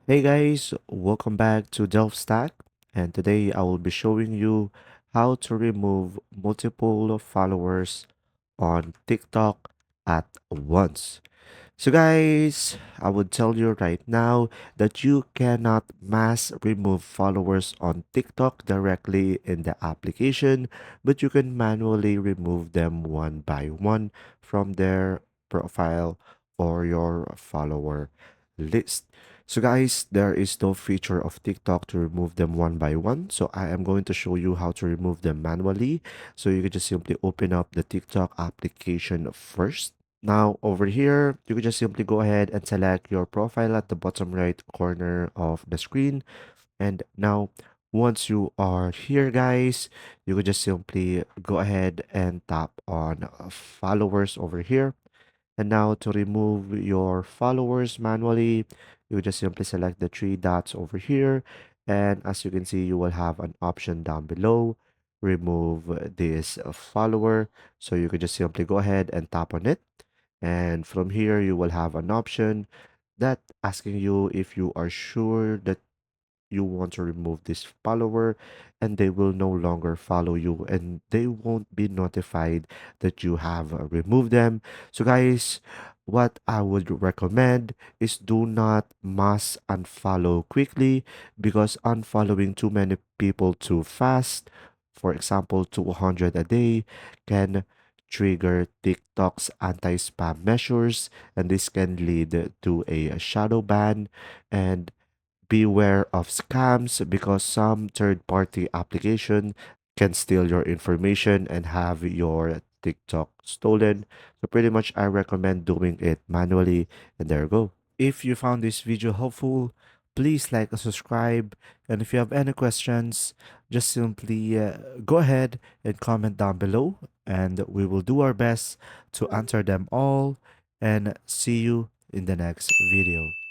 Hey guys, welcome back to Delft Stack, and today I will be showing you how to remove multiple followers on TikTok at once. So, guys, I would tell you right now that you cannot mass remove followers on TikTok directly in the application, but you can manually remove them one by one from their profile or your follower list. So, guys, there is no feature of TikTok to remove them one by one. So, I am going to show you how to remove them manually. So, you can just simply open up the TikTok application first. Now, over here, you can just simply go ahead and select your profile at the bottom right corner of the screen. And now, once you are here, guys, you can just simply go ahead and tap on followers over here. And now to remove your followers manually, you just simply select the three dots over here. And as you can see, you will have an option down below, remove this follower. So you can just simply go ahead and tap on it. And from here, you will have an option that asking you if you are sure that you want to remove this follower, and they will no longer follow you and they won't be notified that you have removed them. So guys, what I would recommend is do not mass unfollow quickly, because unfollowing too many people too fast, for example 200 a day, can trigger TikTok's anti-spam measures, and this can lead to a shadow ban. And beware of scams, because some third-party application can steal your information and have your TikTok stolen. So pretty much I recommend doing it manually, and there you go. If you found this video helpful, please like and subscribe. And if you have any questions, just simply go ahead and comment down below, and we will do our best to answer them all. And see you in the next video.